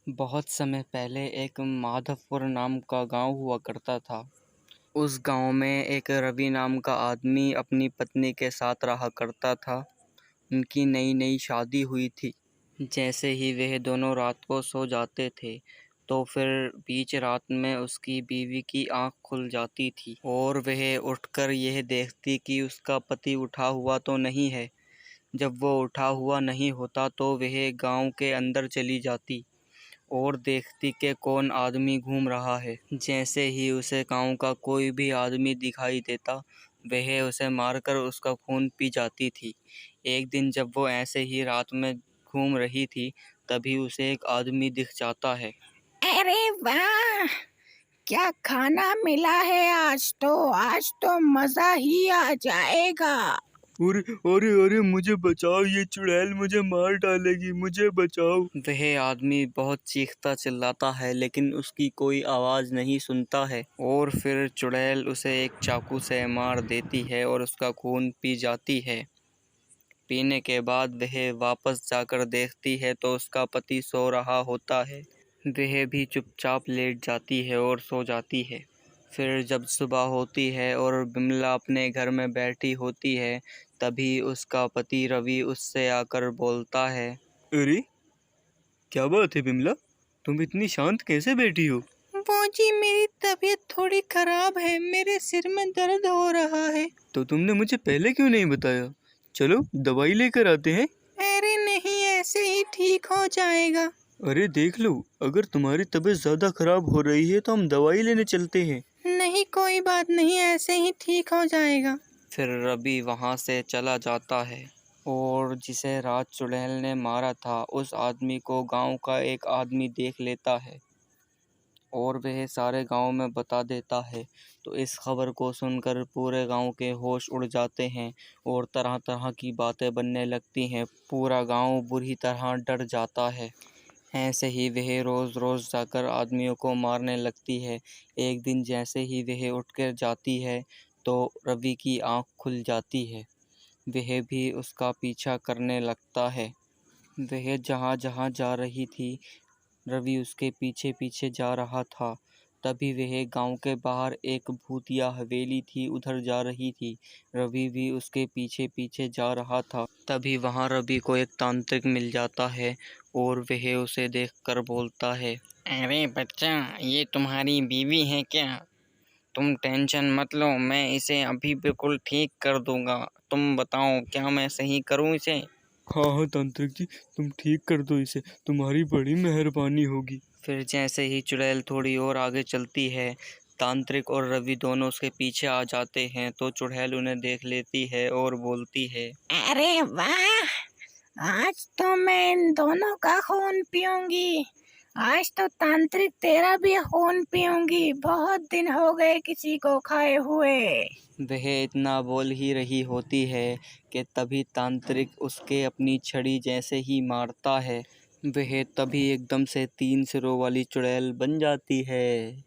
बहुत समय पहले एक माधवपुर नाम का गांव हुआ करता था। उस गांव में एक रवि नाम का आदमी अपनी पत्नी के साथ रहा करता था। उनकी नई नई शादी हुई थी। जैसे ही वह दोनों रात को सो जाते थे तो फिर बीच रात में उसकी बीवी की आंख खुल जाती थी और वह उठकर यह देखती कि उसका पति उठा हुआ तो नहीं है। जब वो उठा हुआ नहीं होता तो वह गांव के अंदर चली जाती और देखती कि कौन आदमी घूम रहा है। जैसे ही उसे गांव का कोई भी आदमी दिखाई देता वह उसे मारकर उसका खून पी जाती थी। एक दिन जब वो ऐसे ही रात में घूम रही थी तभी उसे एक आदमी दिख जाता है। अरे वाह, क्या खाना मिला है आज तो मजा ही आ जाएगा। अरे अरे अरे मुझे बचाओ, ये चुड़ैल मुझे मार डालेगी, मुझे बचाओ। वह आदमी बहुत चीखता चिल्लाता है लेकिन उसकी कोई आवाज़ नहीं सुनता है और फिर चुड़ैल उसे एक चाकू से मार देती है और उसका खून पी जाती है। पीने के बाद वह वापस जाकर देखती है तो उसका पति सो रहा होता है। वह भी चुपचाप लेट जाती है और सो जाती है। फिर जब सुबह होती है और बिमला अपने घर में बैठी होती है तभी उसका पति रवि उससे आकर बोलता है। अरे क्या बात है बिमला, तुम इतनी शांत कैसे बैठी हो? वो जी, मेरी तबीयत थोड़ी खराब है, मेरे सिर में दर्द हो रहा है। तो तुमने मुझे पहले क्यों नहीं बताया? चलो दवाई लेकर आते हैं। अरे नहीं, ऐसे ही ठीक हो जाएगा। अरे देख लो, अगर तुम्हारी तबीयत ज़्यादा खराब हो रही है तो हम दवाई लेने चलते हैं। नहीं, कोई बात नहीं, ऐसे ही ठीक हो जाएगा। फिर रवि वहाँ से चला जाता है और जिसे रात चुड़ैल ने मारा था उस आदमी को गांव का एक आदमी देख लेता है और वह सारे गांव में बता देता है। तो इस खबर को सुनकर पूरे गांव के होश उड़ जाते हैं और तरह तरह की बातें बनने लगती हैं। पूरा गांव बुरी तरह डर जाता है। ऐसे ही वह रोज़ रोज़ जाकर आदमियों को मारने लगती है। एक दिन जैसे ही वह उठकर जाती है तो रवि की आंख खुल जाती है। वह भी उसका पीछा करने लगता है। वह जहाँ जहाँ जा रही थी रवि उसके पीछे पीछे जा रहा था। तभी वह गांव के बाहर एक भूतिया हवेली थी उधर जा रही थी। रवि भी उसके पीछे पीछे जा रहा था। तभी वहाँ रवि को एक तांत्रिक मिल जाता है और वह उसे देखकर बोलता है। अरे बच्चा, ये तुम्हारी बीवी है क्या? तुम टेंशन मत लो, मैं इसे अभी बिल्कुल ठीक कर दूंगा। तुम बताओ, क्या मैं सही करूं इसे? हाँ हाँ तांत्रिक जी, तुम ठीक कर दो इसे, तुम्हारी बड़ी मेहरबानी होगी। फिर जैसे ही चुड़ैल थोड़ी और आगे चलती है तांत्रिक और रवि दोनों उसके पीछे आ जाते हैं तो चुड़ैल उन्हें देख लेती है और बोलती है। अरे वाह, आज तो मैं इन दोनों का खून पीऊंगी। आज तो तांत्रिक तेरा भी खून पीऊंगी, बहुत दिन हो गए किसी को खाए हुए। वह इतना बोल ही रही होती है कि तभी तांत्रिक उसके अपनी छड़ी जैसे ही मारता है वह तभी एकदम से 3 सिरों वाली चुड़ैल बन जाती है।